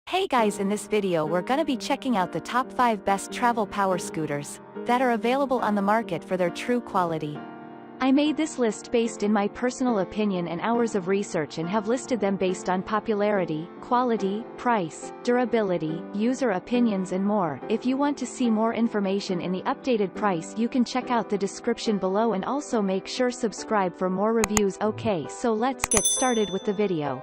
Hey guys, in this video we're gonna be checking out the top 5 best travel power scooters that are available on the market for their true quality. I made this list based in my personal opinion and hours of research and have listed them based on popularity, quality, price, durability, user opinions and more. If you want to see more information in the updated price, you can check out the description below and also make sure subscribe for more reviews. Okay, so let's get started with the video.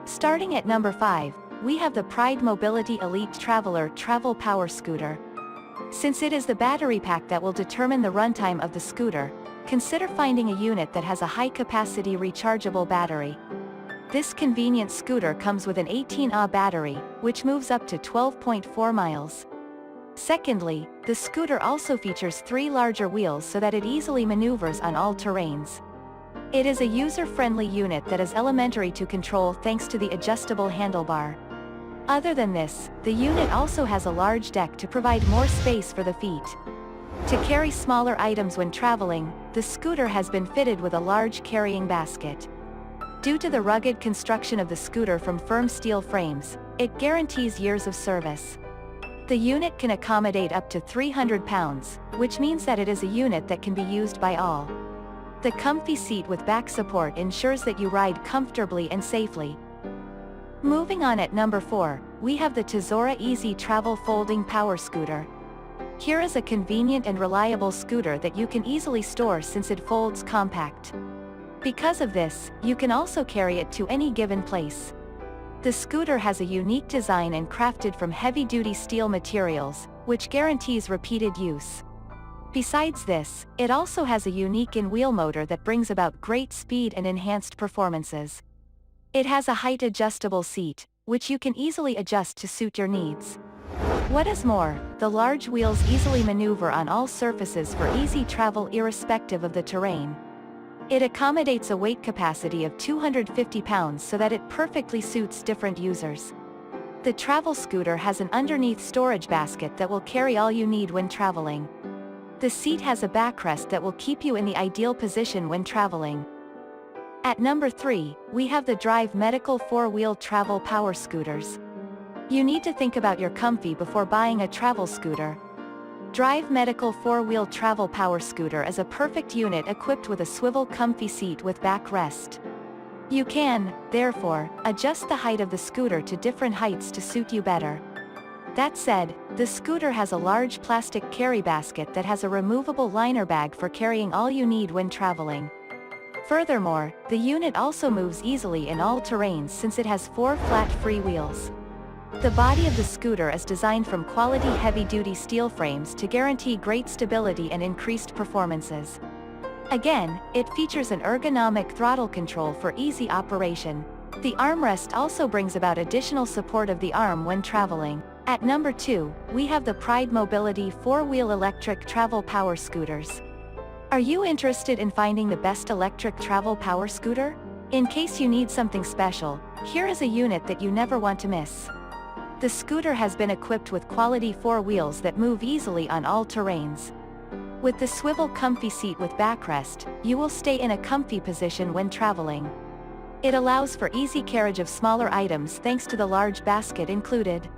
Starting at number 5, we have the Pride Mobility Elite Traveler Travel Power Scooter. Since it is the battery pack that will determine the runtime of the scooter, consider finding a unit that has a high-capacity rechargeable battery. This convenient scooter comes with an 18Ah battery, which moves up to 12.4 miles. Secondly, the scooter also features 3 larger wheels so that it easily maneuvers on all terrains. It is a user-friendly unit that is elementary to control thanks to the adjustable handlebar. Other than this, the unit also has a large deck to provide more space for the feet. To carry smaller items when traveling, the scooter has been fitted with a large carrying basket. Due to the rugged construction of the scooter from firm steel frames, it guarantees years of service. The unit can accommodate up to 300 pounds, which means that it is a unit that can be used by all. The comfy seat with back support ensures that you ride comfortably and safely. Moving on at number 4, we have the Tazora Easy Travel Folding Power Scooter. Here is a convenient and reliable scooter that you can easily store since it folds compact. Because of this, you can also carry it to any given place. The scooter has a unique design and crafted from heavy-duty steel materials, which guarantees repeated use. Besides this, it also has a unique in-wheel motor that brings about great speed and enhanced performances. It has a height-adjustable seat, which you can easily adjust to suit your needs. What is more, the large wheels easily maneuver on all surfaces for easy travel irrespective of the terrain. It accommodates a weight capacity of 250 pounds so that it perfectly suits different users. The travel scooter has an underneath storage basket that will carry all you need when traveling. The seat has a backrest that will keep you in the ideal position when traveling. At number 3, we have the Drive Medical 4-Wheel Travel Power Scooters. You need to think about your comfy before buying a travel scooter. Drive Medical 4-Wheel Travel Power Scooter is a perfect unit equipped with a swivel comfy seat with backrest. You can, therefore, adjust the height of the scooter to different heights to suit you better. That said, the scooter has a large plastic carry basket that has a removable liner bag for carrying all you need when traveling. Furthermore, the unit also moves easily in all terrains since it has 4 flat free wheels. The body of the scooter is designed from quality heavy-duty steel frames to guarantee great stability and increased performances. Again, it features an ergonomic throttle control for easy operation. The armrest also brings about additional support of the arm when traveling. At number 2, we have the Pride Mobility 4-Wheel Electric Travel Power Scooters. Are you interested in finding the best electric travel power scooter? In case you need something special, here is a unit that you never want to miss. The scooter has been equipped with quality 4 wheels that move easily on all terrains. With the swivel comfy seat with backrest, you will stay in a comfy position when traveling. It allows for easy carriage of smaller items thanks to the large basket included.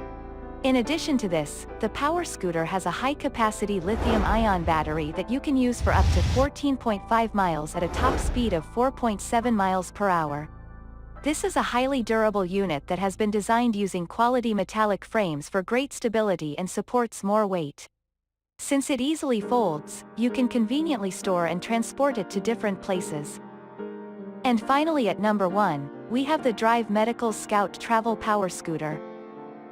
In addition to this, the power scooter has a high-capacity lithium-ion battery that you can use for up to 14.5 miles at a top speed of 4.7 miles per hour. This is a highly durable unit that has been designed using quality metallic frames for great stability and supports more weight. Since it easily folds, you can conveniently store and transport it to different places. And finally at number 1, we have the Drive Medical Scout Travel Power Scooter.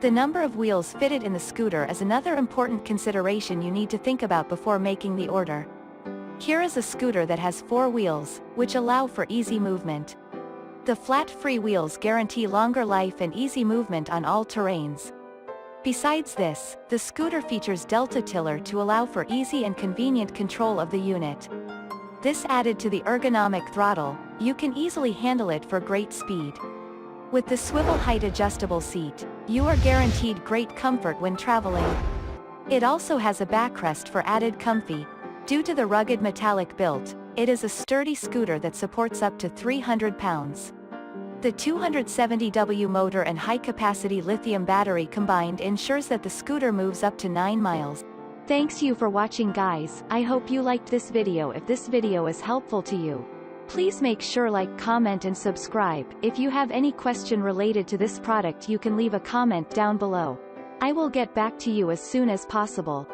The number of wheels fitted in the scooter is another important consideration you need to think about before making the order. Here is a scooter that has 4 wheels, which allow for easy movement. The flat free wheels guarantee longer life and easy movement on all terrains. Besides this, the scooter features Delta Tiller to allow for easy and convenient control of the unit. This added to the ergonomic throttle, you can easily handle it for great speed. With the swivel height adjustable seat, you are guaranteed great comfort when traveling. It also has a backrest for added comfy. Due to the rugged metallic build, it is a sturdy scooter that supports up to 300 pounds. The 270W motor and high-capacity lithium battery combined ensures that the scooter moves up to 9 miles. Thanks you for watching guys, I hope you liked this video. If this video is helpful to you, please make sure like, comment and subscribe. If you have any question related to this product you can leave a comment down below. I will get back to you as soon as possible.